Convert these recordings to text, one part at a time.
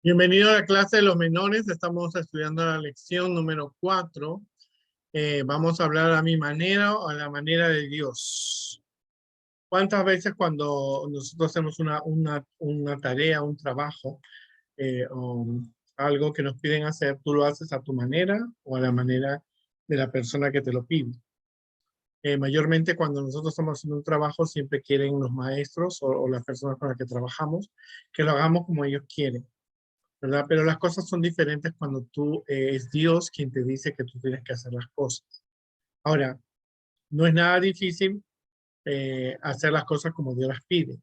Bienvenido a la clase de los menores. Estamos estudiando la lección número 4. Vamos a hablar a mi manera o a la manera de Dios. ¿Cuántas veces cuando nosotros hacemos una tarea, un trabajo o algo que nos piden hacer, tú lo haces a tu manera o a la manera de la persona que te lo pide? Mayormente cuando nosotros estamos haciendo un trabajo, siempre quieren los maestros o las personas con las que trabajamos que lo hagamos como ellos quieren, ¿verdad? Pero las cosas son diferentes cuando es Dios quien te dice que tú tienes que hacer las cosas. Ahora, no es nada difícil hacer las cosas como Dios las pide,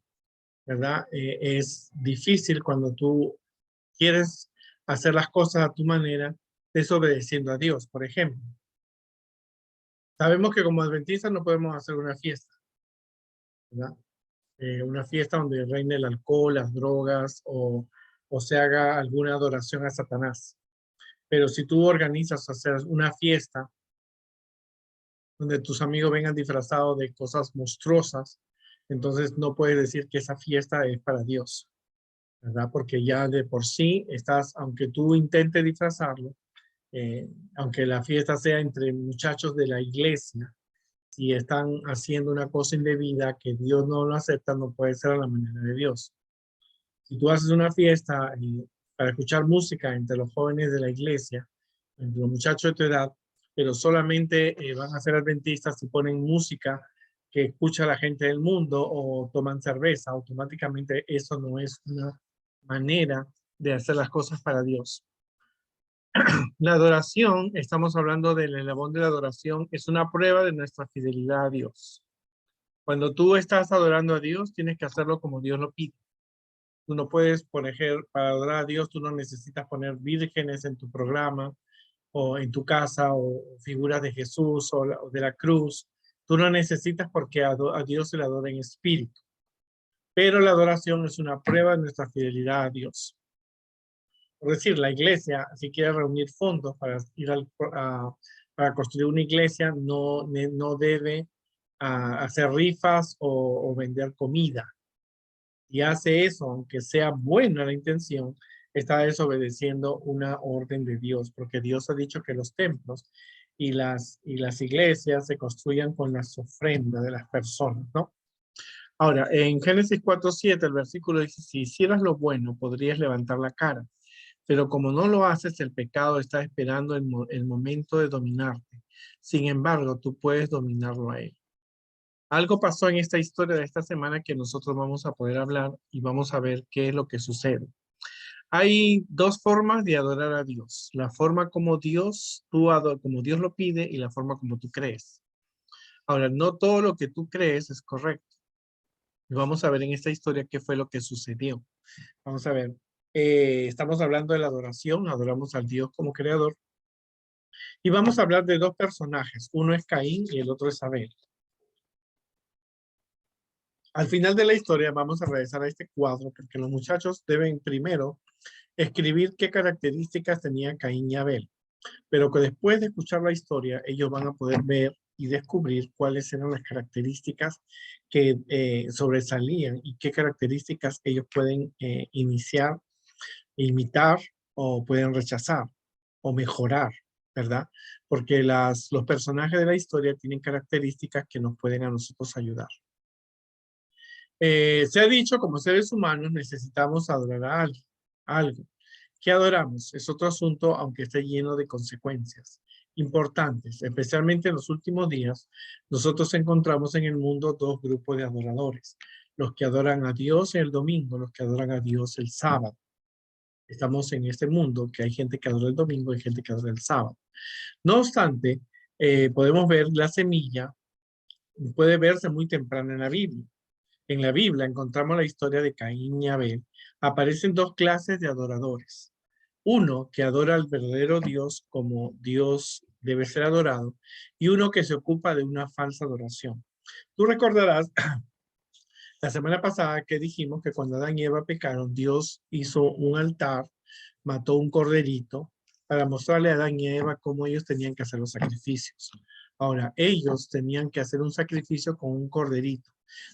¿verdad? Es difícil cuando tú quieres hacer las cosas a tu manera, desobedeciendo a Dios. Por ejemplo, sabemos que como adventistas no podemos hacer una fiesta, ¿verdad? Una fiesta donde reine el alcohol, las drogas o se haga alguna adoración a Satanás. Pero si tú organizas hacer una fiesta donde tus amigos vengan disfrazados de cosas monstruosas, entonces no puedes decir que esa fiesta es para Dios, ¿verdad? Porque ya de por sí estás, aunque tú intentes disfrazarlo, aunque la fiesta sea entre muchachos de la iglesia, si están haciendo una cosa indebida que Dios no lo acepta, no puede ser a la manera de Dios. Si tú haces una fiesta para escuchar música entre los jóvenes de la iglesia, entre los muchachos de tu edad, pero solamente van a ser adventistas si ponen música que escucha la gente del mundo o toman cerveza, automáticamente eso no es una manera de hacer las cosas para Dios. La adoración, estamos hablando del eslabón de la adoración, es una prueba de nuestra fidelidad a Dios. Cuando tú estás adorando a Dios, tienes que hacerlo como Dios lo pide. Tú no puedes poner, para adorar a Dios, tú no necesitas poner vírgenes en tu programa o en tu casa o figuras de Jesús o de la cruz. Tú no necesitas porque a Dios se le adora en espíritu. Pero la adoración es una prueba de nuestra fidelidad a Dios. Por decir, la iglesia, si quiere reunir fondos para para construir una iglesia, no debe hacer rifas o vender comida. Y hace eso, aunque sea buena la intención, está desobedeciendo una orden de Dios, porque Dios ha dicho que los templos y las iglesias se construyan con las ofrendas de las personas, ¿no? Ahora, en Génesis 4:7, el versículo dice, si hicieras lo bueno, podrías levantar la cara, pero como no lo haces, el pecado está esperando el momento de dominarte. Sin embargo, tú puedes dominarlo a él. Algo pasó en esta historia de esta semana que nosotros vamos a poder hablar y vamos a ver qué es lo que sucede. Hay dos formas de adorar a Dios. La forma como como Dios lo pide y la forma como tú crees. Ahora, no todo lo que tú crees es correcto. Y vamos a ver en esta historia qué fue lo que sucedió. Vamos a ver. Estamos hablando de la adoración. Adoramos al Dios como creador. Y vamos a hablar de dos personajes. Uno es Caín y el otro es Abel. Al final de la historia vamos a regresar a este cuadro porque los muchachos deben primero escribir qué características tenían Caín y Abel, pero que después de escuchar la historia ellos van a poder ver y descubrir cuáles eran las características que sobresalían y qué características ellos pueden iniciar, imitar o pueden rechazar o mejorar, ¿verdad? Porque los personajes de la historia tienen características que nos pueden a nosotros ayudar. Se ha dicho, como seres humanos necesitamos adorar a alguien, algo. ¿Qué adoramos? Es otro asunto, aunque esté lleno de consecuencias importantes. Especialmente en los últimos días, nosotros encontramos en el mundo dos grupos de adoradores. Los que adoran a Dios el domingo, los que adoran a Dios el sábado. Estamos en este mundo que hay gente que adora el domingo y gente que adora el sábado. No obstante, podemos ver la semilla, puede verse muy temprano en la Biblia. En la Biblia encontramos la historia de Caín y Abel. Aparecen dos clases de adoradores. Uno que adora al verdadero Dios como Dios debe ser adorado y uno que se ocupa de una falsa adoración. Tú recordarás la semana pasada que dijimos que cuando Adán y Eva pecaron, Dios hizo un altar, mató un corderito para mostrarle a Adán y Eva cómo ellos tenían que hacer los sacrificios. Ahora, ellos tenían que hacer un sacrificio con un corderito.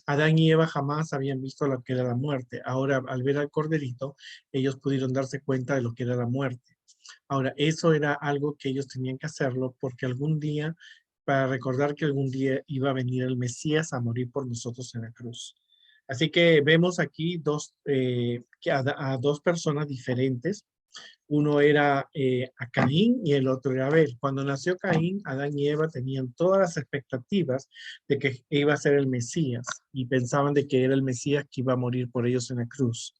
Adán y Eva jamás habían visto lo que era la muerte. Ahora, al ver al corderito, ellos pudieron darse cuenta de lo que era la muerte. Ahora, eso era algo que ellos tenían que hacerlo porque algún día, para recordar que algún día iba a venir el Mesías a morir por nosotros en la cruz. Así que vemos aquí a dos personas diferentes. Uno era a Caín y el otro era Abel. Cuando nació Caín, Adán y Eva tenían todas las expectativas de que iba a ser el Mesías y pensaban de que era el Mesías que iba a morir por ellos en la cruz.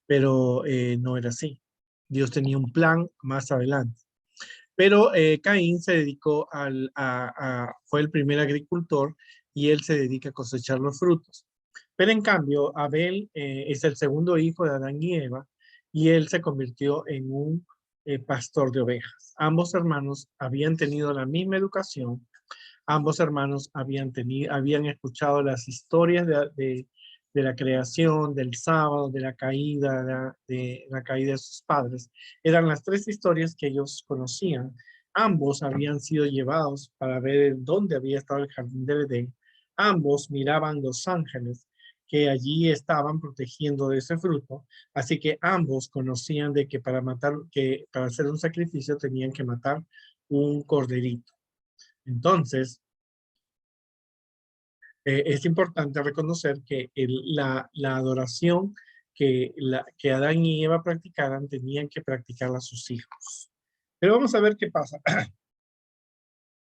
Pero no era así. Dios tenía un plan más adelante. Pero Caín se dedicó fue el primer agricultor y él se dedica a cosechar los frutos. Pero en cambio, Abel es el segundo hijo de Adán y Eva y él se convirtió en un pastor de ovejas. Ambos hermanos habían tenido la misma educación, ambos hermanos habían escuchado las historias de la creación, del sábado, de la caída, de la caída de sus padres. Eran las tres historias que ellos conocían. Ambos habían sido llevados para ver dónde había estado el jardín del Edén. Ambos miraban los ángeles que allí estaban protegiendo de ese fruto. Así que ambos conocían de que para hacer un sacrificio tenían que matar un corderito. Entonces, es importante reconocer que la adoración que Adán y Eva practicaran tenían que practicarla sus hijos. Pero vamos a ver qué pasa.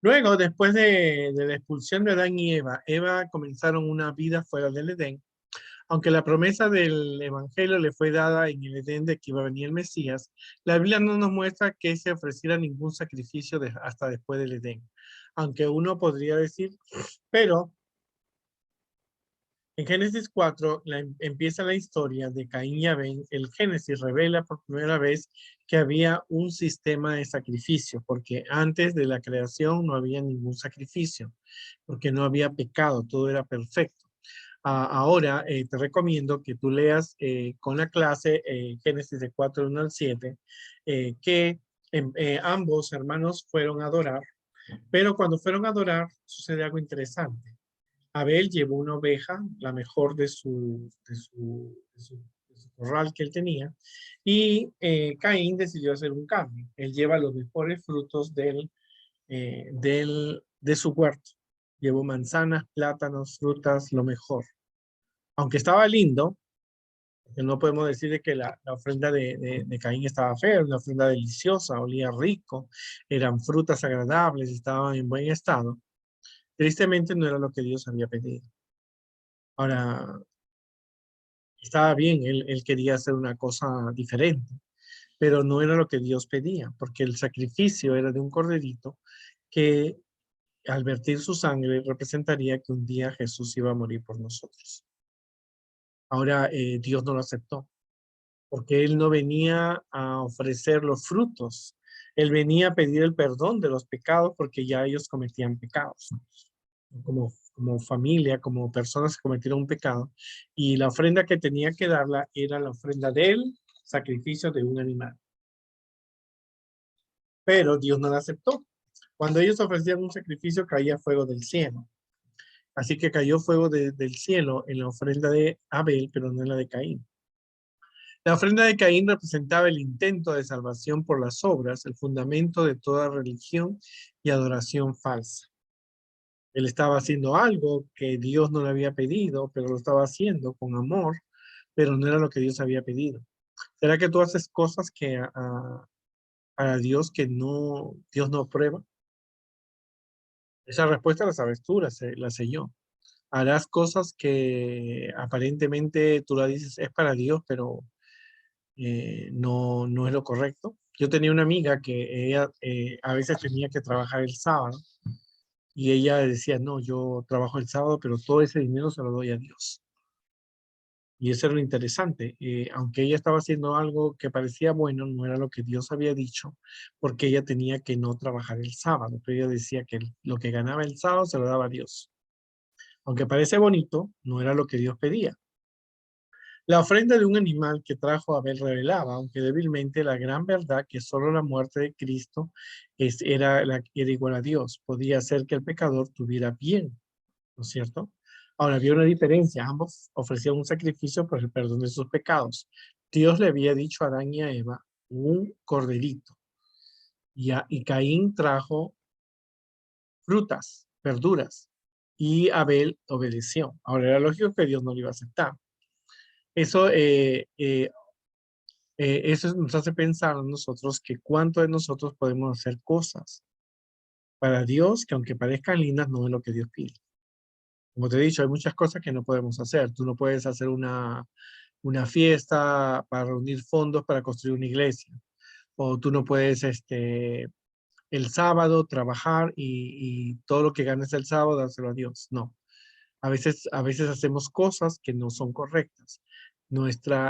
Luego, después de la expulsión de Adán y Eva comenzaron una vida fuera del Edén. Aunque la promesa del Evangelio le fue dada en el Edén de que iba a venir el Mesías, la Biblia no nos muestra que se ofreciera ningún sacrificio hasta después del Edén. Aunque uno podría decir, pero en Génesis 4 empieza la historia de Caín y Abel. El Génesis revela por primera vez que había un sistema de sacrificio, porque antes de la creación no había ningún sacrificio, porque no había pecado, todo era perfecto. Ahora te recomiendo que tú leas con la clase Génesis de 4, 1 al 7, que ambos hermanos fueron a adorar, pero cuando fueron a adorar sucede algo interesante. Abel llevó una oveja, la mejor de su corral que él tenía, y Caín decidió hacer un cambio. Él lleva los mejores frutos de su huerto. Llevó manzanas, plátanos, frutas, lo mejor. Aunque estaba lindo, porque no podemos decir de que la ofrenda de Caín estaba fea, era una ofrenda deliciosa, olía rico, eran frutas agradables, estaban en buen estado. Tristemente no era lo que Dios había pedido. Ahora, estaba bien, él quería hacer una cosa diferente, pero no era lo que Dios pedía, porque el sacrificio era de un corderito que al vertir su sangre representaría que un día Jesús iba a morir por nosotros. Ahora Dios no lo aceptó, porque Él no venía a ofrecer los frutos, Él venía a pedir el perdón de los pecados porque ya ellos cometían pecados. Como familia, como personas que cometieron un pecado, y la ofrenda que tenía que darla era la ofrenda del sacrificio de un animal. Pero Dios no la aceptó. Cuando ellos ofrecían un sacrificio, caía fuego del cielo. Así que cayó fuego del cielo en la ofrenda de Abel, pero no en la de Caín. La ofrenda de Caín representaba el intento de salvación por las obras, el fundamento de toda religión y adoración falsa. Él estaba haciendo algo que Dios no le había pedido, pero lo estaba haciendo con amor, pero no era lo que Dios había pedido. ¿Será que tú haces cosas para Dios que Dios no aprueba? Esa respuesta la sabes tú, la sé yo. Harás cosas que aparentemente tú la dices es para Dios, pero no es lo correcto. Yo tenía una amiga que ella a veces tenía que trabajar el sábado. Y ella decía, no, yo trabajo el sábado, pero todo ese dinero se lo doy a Dios. Y eso era lo interesante. Aunque ella estaba haciendo algo que parecía bueno, no era lo que Dios había dicho, porque ella tenía que no trabajar el sábado. Pero ella decía que lo que ganaba el sábado se lo daba a Dios. Aunque parece bonito, no era lo que Dios pedía. La ofrenda de un animal que trajo Abel revelaba, aunque débilmente, la gran verdad que solo la muerte de Cristo era igual a Dios. Podía hacer que el pecador tuviera bien, ¿no es cierto? Ahora, había una diferencia. Ambos ofrecían un sacrificio por el perdón de sus pecados. Dios le había dicho a Adán y a Eva un corderito. Y Caín trajo frutas, verduras. Y Abel obedeció. Ahora, era lógico que Dios no lo iba a aceptar. Eso, eso nos hace pensar a nosotros que cuánto de nosotros podemos hacer cosas para Dios que aunque parezcan lindas, no es lo que Dios pide. Como te he dicho, hay muchas cosas que no podemos hacer. Tú no puedes hacer una fiesta para reunir fondos para construir una iglesia. O tú no puedes el sábado trabajar y todo lo que ganes el sábado dárselo a Dios. No. A veces hacemos cosas que no son correctas.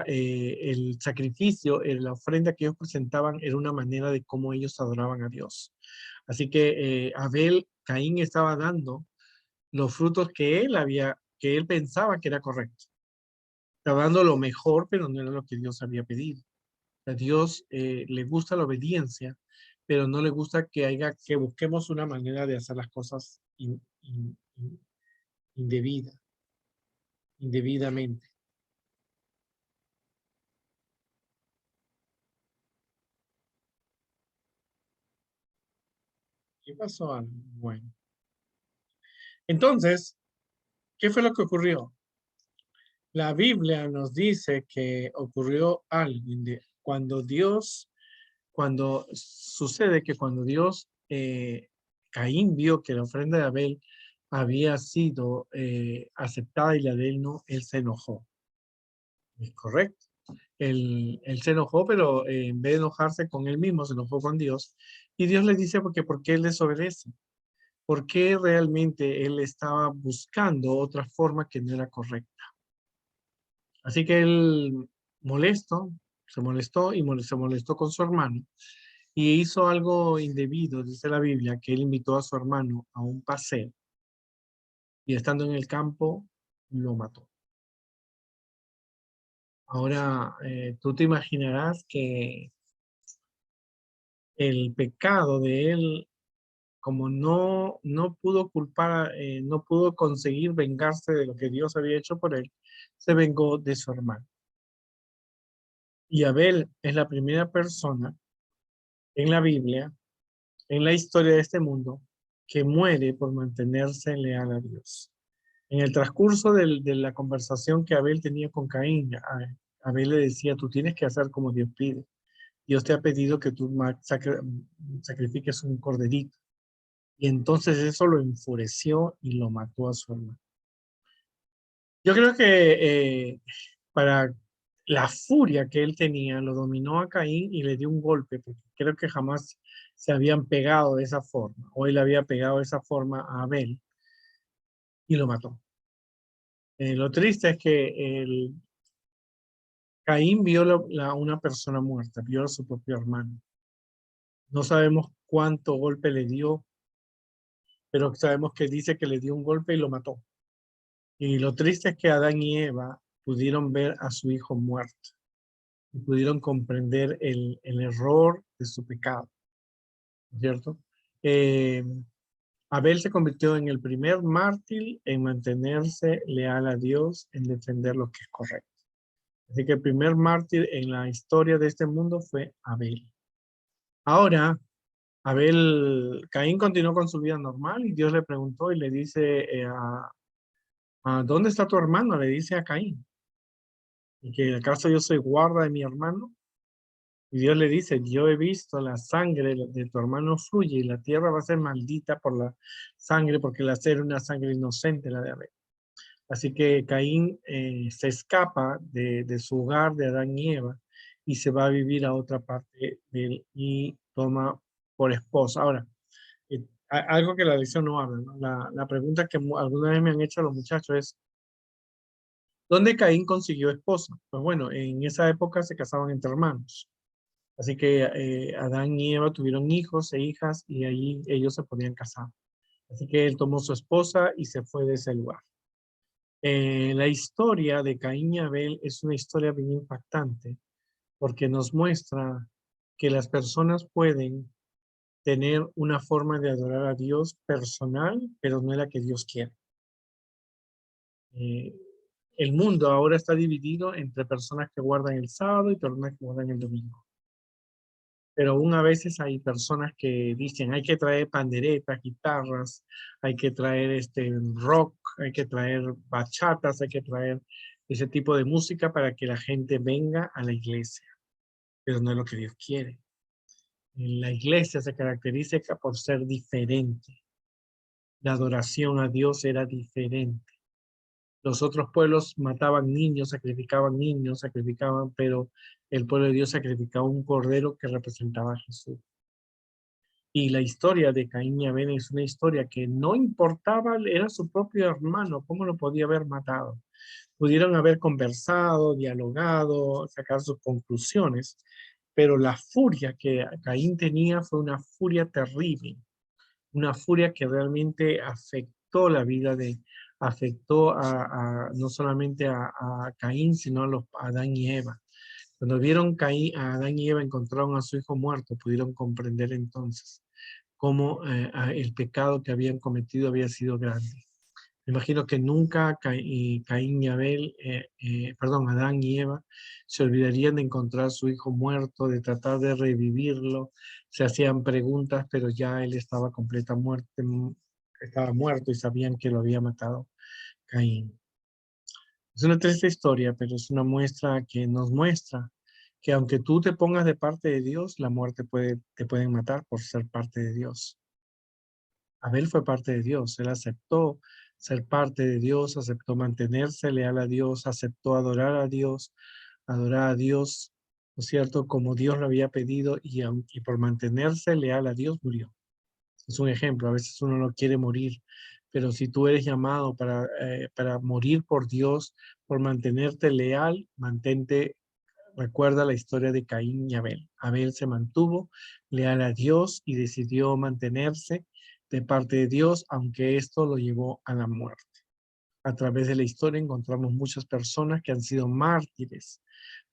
El sacrificio, la ofrenda que ellos presentaban era una manera de cómo ellos adoraban a Dios. Así que Caín estaba dando los frutos que él pensaba que era correcto. Estaba dando lo mejor, pero no era lo que Dios había pedido. A Dios le gusta la obediencia, pero no le gusta que busquemos una manera de hacer las cosas indebida, indebidamente. ¿Qué pasó? Bueno, entonces, ¿qué fue lo que ocurrió? La Biblia nos dice que ocurrió algo cuando sucede que cuando Dios, Caín vio que la ofrenda de Abel había sido aceptada y la de él no, él se enojó. Es correcto. Él se enojó, pero en vez de enojarse con él mismo, se enojó con Dios. Y Dios le dice, porque ¿por qué él desobedece? ¿Por qué realmente él estaba buscando otra forma que no era correcta? Así que él se molestó y se molestó con su hermano y hizo algo indebido, dice la Biblia, que él invitó a su hermano a un paseo y estando en el campo lo mató. Ahora, tú te imaginarás que el pecado de él, como no pudo no pudo conseguir vengarse de lo que Dios había hecho por él, se vengó de su hermano. Y Abel es la primera persona en la Biblia, en la historia de este mundo, que muere por mantenerse leal a Dios. En el transcurso de la conversación que Abel tenía con Caín, Abel le decía, tú tienes que hacer como Dios pide. Dios te ha pedido que tú sacrifiques un corderito. Y entonces eso lo enfureció y lo mató a su hermano. Yo creo que para la furia que él tenía, lo dominó a Caín y le dio un golpe, porque creo que jamás se habían pegado de esa forma, o él había pegado de esa forma a Abel y lo mató. Lo triste es que Caín vio una persona muerta, vio a su propio hermano. No sabemos cuánto golpe le dio, pero sabemos que dice que le dio un golpe y lo mató. Y lo triste es que Adán y Eva pudieron ver a su hijo muerto y pudieron comprender el error de su pecado, ¿cierto? Eh, Abel se convirtió en el primer mártir en mantenerse leal a Dios, en defender lo que es correcto. Así que el primer mártir en la historia de este mundo fue Abel. Ahora, Caín continuó con su vida normal y Dios le preguntó y le dice, ¿dónde está tu hermano? Le dice a Caín. ¿Y que acaso yo soy guarda de mi hermano? Y Dios le dice, yo he visto la sangre de tu hermano fluye y la tierra va a ser maldita por la sangre porque la era una sangre inocente la de Abel. Así que Caín se escapa de su hogar de Adán y Eva y se va a vivir a otra parte de él y toma por esposa. Ahora, algo que la lección no habla, ¿no? La pregunta que alguna vez me han hecho los muchachos es, ¿dónde Caín consiguió esposa? Pues bueno, en esa época se casaban entre hermanos. Así que Adán y Eva tuvieron hijos e hijas y ahí ellos se podían casar. Así que él tomó su esposa y se fue de ese lugar. La historia de Caín y Abel es una historia bien impactante porque nos muestra que las personas pueden tener una forma de adorar a Dios personal, pero no es la que Dios quiere. Eh, el mundo ahora está dividido entre personas que guardan el sábado y personas que guardan el domingo. Pero aún a veces hay personas que dicen hay que traer panderetas, guitarras, hay que traer rock, hay que traer bachatas, hay que traer ese tipo de música para que la gente venga a la iglesia. Pero no es lo que Dios quiere. La iglesia se caracteriza por ser diferente. La adoración a Dios era diferente. Los otros pueblos mataban niños, sacrificaban, pero el pueblo de Dios sacrificaba un cordero que representaba a Jesús. Y la historia de Caín y Abel es una historia que no importaba, era su propio hermano, ¿cómo lo podía haber matado? Pudieron haber conversado, dialogado, sacar sus conclusiones, pero la furia que Caín tenía fue una furia terrible, una furia que realmente afectó la vida afectó no solamente a Caín, sino a Adán y Eva. Cuando vieron a Adán y Eva encontraron a su hijo muerto, pudieron comprender entonces cómo el pecado que habían cometido había sido grande. Me imagino que nunca Caín y Abel, perdón, Adán y Eva, se olvidarían de encontrar a su hijo muerto, de tratar de revivirlo. Se hacían preguntas, pero ya él estaba estaba muerto y sabían que lo había matado Caín. Es una triste historia, pero es una muestra que nos muestra que aunque tú te pongas de parte de Dios, la muerte te pueden matar por ser parte de Dios. Abel fue parte de Dios, él aceptó ser parte de Dios, aceptó mantenerse leal a Dios, aceptó adorar a Dios, ¿no es cierto? Como Dios lo había pedido y por mantenerse leal a Dios murió. Es un ejemplo, a veces uno no quiere morir, pero si tú eres llamado para morir por Dios, por mantenerte leal, mantente. Recuerda la historia de Caín y Abel. Abel se mantuvo leal a Dios y decidió mantenerse de parte de Dios, aunque esto lo llevó a la muerte. A través de la historia encontramos muchas personas que han sido mártires,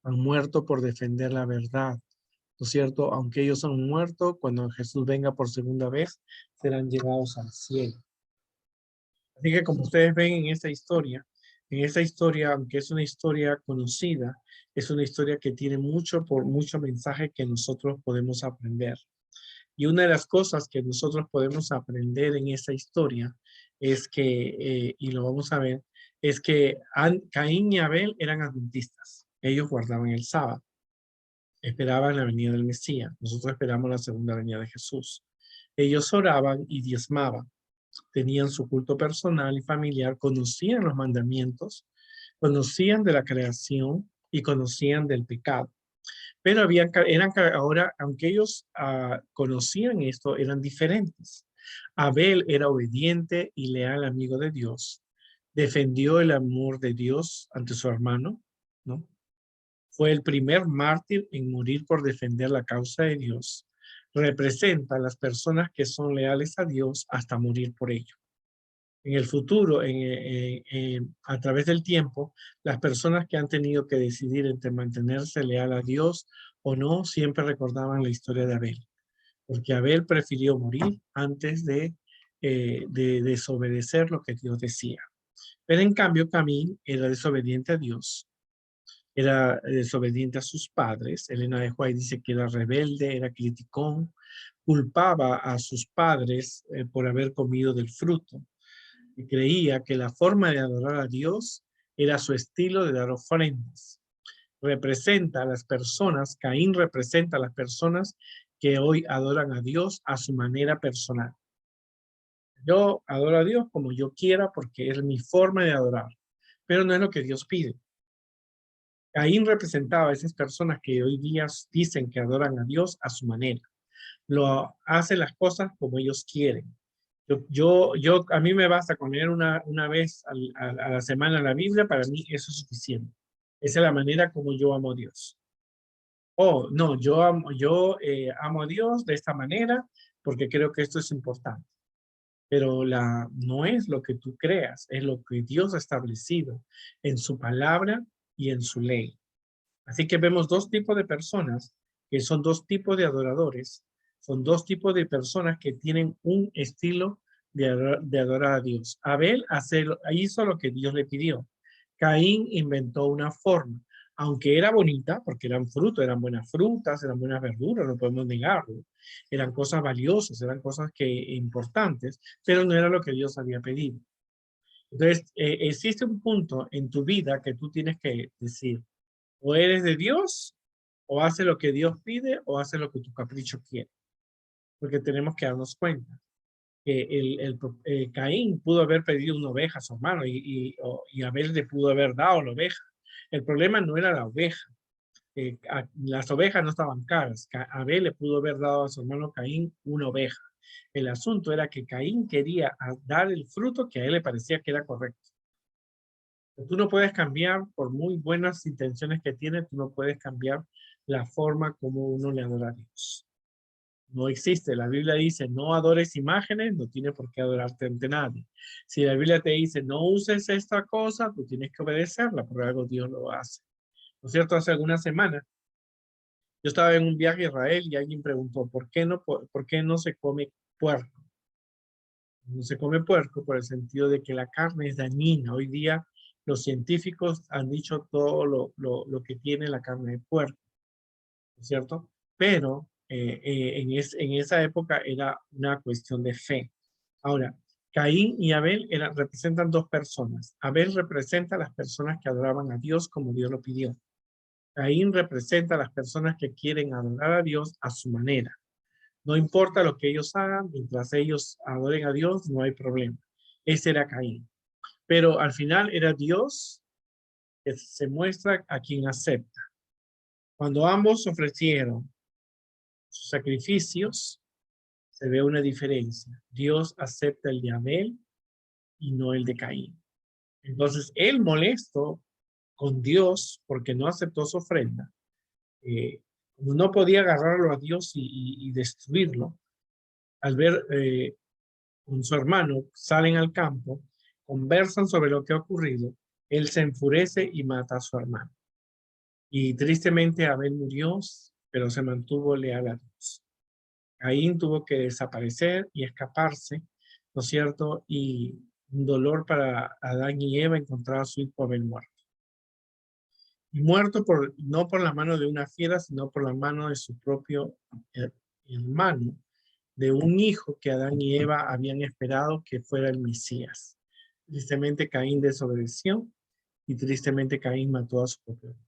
han muerto por defender la verdad, ¿no es cierto? Aunque ellos han muerto, cuando Jesús venga por segunda vez, serán llevados al cielo. Así que como ustedes ven en esta historia, aunque es una historia conocida, es una historia que tiene mucho mensaje que nosotros podemos aprender. Y una de las cosas que nosotros podemos aprender en esta historia es que, y lo vamos a ver, es que Caín y Abel eran adventistas. Ellos guardaban el sábado, esperaban la venida del Mesías. Nosotros esperamos la segunda venida de Jesús. Ellos oraban y diezmaban, tenían su culto personal y familiar, conocían los mandamientos, conocían de la creación y conocían del pecado. Pero ahora, aunque ellos conocían esto, eran diferentes. Abel era obediente y leal amigo de Dios. Defendió el amor de Dios ante su hermano, ¿no? Fue el primer mártir en morir por defender la causa de Dios. Representa a las personas que son leales a Dios hasta morir por ello. En el futuro, a través del tiempo, las personas que han tenido que decidir entre mantenerse leal a Dios o no, siempre recordaban la historia de Abel, porque Abel prefirió morir antes de desobedecer lo que Dios decía. Pero en cambio, Caín era desobediente a Dios, era desobediente a sus padres. Elena de White dice que era rebelde, era criticón, culpaba a sus padres por haber comido del fruto. Y creía que la forma de adorar a Dios era su estilo de dar ofrendas. Representa a las personas, Caín representa a las personas que hoy adoran a Dios a su manera personal. Yo adoro a Dios como yo quiera porque es mi forma de adorar, pero no es lo que Dios pide. Caín representaba a esas personas que hoy día dicen que adoran a Dios a su manera. Lo hacen las cosas como ellos quieren. A mí me basta con leer una vez a la semana la Biblia, para mí eso es suficiente. Esa es la manera como yo amo a Dios. Oh, no, yo amo a Dios de esta manera porque creo que esto es importante. pero no es lo que tú creas, es lo que Dios ha establecido en su palabra y en su ley. Así que vemos dos tipos de personas, que son dos tipos de adoradores, son dos tipos de personas que tienen un estilo de adorar a Dios. Abel hizo lo que Dios le pidió. Caín inventó una forma, aunque era bonita, porque eran frutos, eran buenas frutas, eran buenas verduras, no podemos negarlo. Eran cosas valiosas, eran cosas importantes, pero no era lo que Dios había pedido. Entonces, existe un punto en tu vida que tú tienes que decir, o eres de Dios, o hace lo que Dios pide, o hace lo que tu capricho quiere. Porque tenemos que darnos cuenta que Caín pudo haber pedido una oveja a su hermano y Abel le pudo haber dado la oveja. El problema no era la oveja. Las ovejas no estaban caras. Abel le pudo haber dado a su hermano Caín una oveja. El asunto era que Caín quería dar el fruto que a él le parecía que era correcto. Tú no puedes cambiar, por muy buenas intenciones que tienes, tú no puedes cambiar la forma como uno le adora a Dios. No existe. La Biblia dice, no adores imágenes, no tienes por qué adorarte ante nadie. Si la Biblia te dice, no uses esta cosa, tú tienes que obedecerla, por algo Dios lo hace. ¿No es cierto? Hace algunas semanas, yo estaba en un viaje a Israel y alguien preguntó, por qué no se come puerco? No se come puerco por el sentido de que la carne es dañina. Hoy día los científicos han dicho todo lo que tiene la carne de puerco, ¿no es cierto? Pero en esa época era una cuestión de fe. Ahora, Caín y Abel representan dos personas. Abel representa a las personas que adoraban a Dios como Dios lo pidió. Caín representa a las personas que quieren adorar a Dios a su manera. No importa lo que ellos hagan, mientras ellos adoren a Dios, no hay problema. Ese era Caín. Pero al final era Dios que se muestra a quien acepta. Cuando ambos ofrecieron sus sacrificios, se ve una diferencia. Dios acepta el de Abel y no el de Caín. Entonces, él molesto con Dios porque no aceptó su ofrenda, como no podía agarrarlo a Dios y destruirlo, al ver con su hermano, salen al campo, conversan sobre lo que ha ocurrido, él se enfurece y mata a su hermano. Y tristemente Abel murió, pero se mantuvo leal a Dios. Caín tuvo que desaparecer y escaparse, ¿no es cierto? Y un dolor para Adán y Eva encontrar a su hijo Abel muerto. Y muerto no por la mano de una fiera, sino por la mano de su propio hermano, de un hijo que Adán y Eva habían esperado que fuera el Mesías. Tristemente Caín desobedeció y tristemente Caín mató a su propio hijo.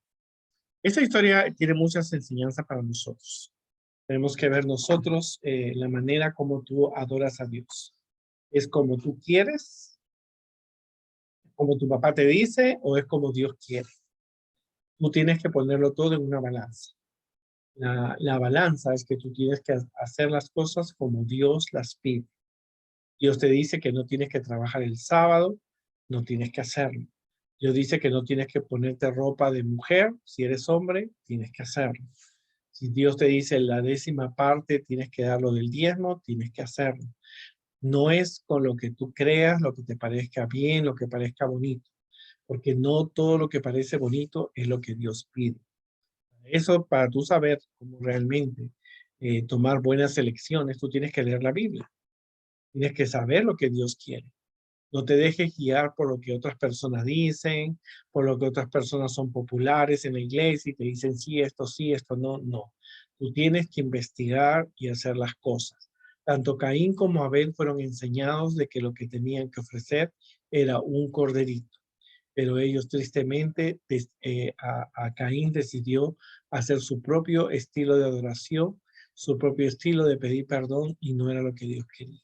Esta historia tiene muchas enseñanzas para nosotros. Tenemos que ver nosotros la manera como tú adoras a Dios. ¿Es como tú quieres? ¿Como tu papá te dice? ¿O es como Dios quiere? Tú tienes que ponerlo todo en una balanza. La balanza es que tú tienes que hacer las cosas como Dios las pide. Dios te dice que no tienes que trabajar el sábado, no tienes que hacerlo. Dios dice que no tienes que ponerte ropa de mujer, si eres hombre, tienes que hacerlo. Si Dios te dice la 10ª parte, tienes que darlo del diezmo, tienes que hacerlo. No es con lo que tú creas, lo que te parezca bien, lo que parezca bonito, porque no todo lo que parece bonito es lo que Dios pide. Eso, para tú saber cómo realmente tomar buenas elecciones, tú tienes que leer la Biblia. Tienes que saber lo que Dios quiere. No te dejes guiar por lo que otras personas dicen, por lo que otras personas son populares en la iglesia y te dicen sí, esto no, no. Tú tienes que investigar y hacer las cosas. Tanto Caín como Abel fueron enseñados de que lo que tenían que ofrecer era un corderito. Pero ellos tristemente, a Caín decidió hacer su propio estilo de adoración, su propio estilo de pedir perdón y no era lo que Dios quería.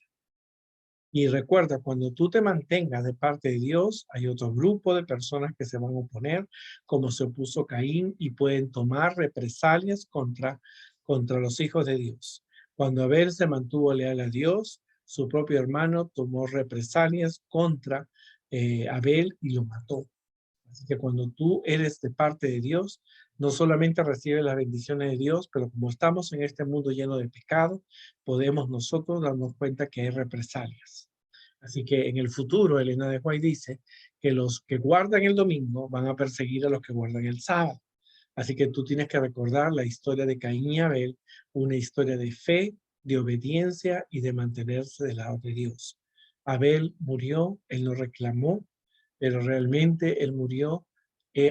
Y recuerda, cuando tú te mantengas de parte de Dios, hay otro grupo de personas que se van a oponer, como se opuso Caín, y pueden tomar represalias contra los hijos de Dios. Cuando Abel se mantuvo leal a Dios, su propio hermano tomó represalias contra Abel y lo mató. Así que cuando tú eres de parte de Dios, no solamente recibes las bendiciones de Dios, pero como estamos en este mundo lleno de pecado, podemos nosotros darnos cuenta que hay represalias. Así que en el futuro, Elena de White dice que los que guardan el domingo van a perseguir a los que guardan el sábado. Así que tú tienes que recordar la historia de Caín y Abel, una historia de fe, de obediencia y de mantenerse del lado de Dios. Abel murió, él no reclamó, pero realmente él murió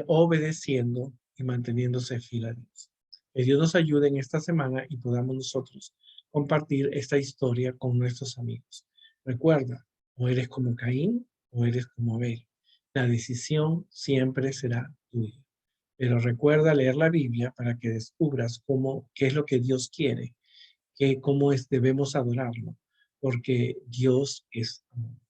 obedeciendo y manteniéndose fiel a Dios. Que Dios nos ayude en esta semana y podamos nosotros compartir esta historia con nuestros amigos. Recuerda, o eres como Caín o eres como Abel. La decisión siempre será tuya. Pero recuerda leer la Biblia para que descubras qué es lo que Dios quiere, cómo debemos adorarlo, porque Dios es amor.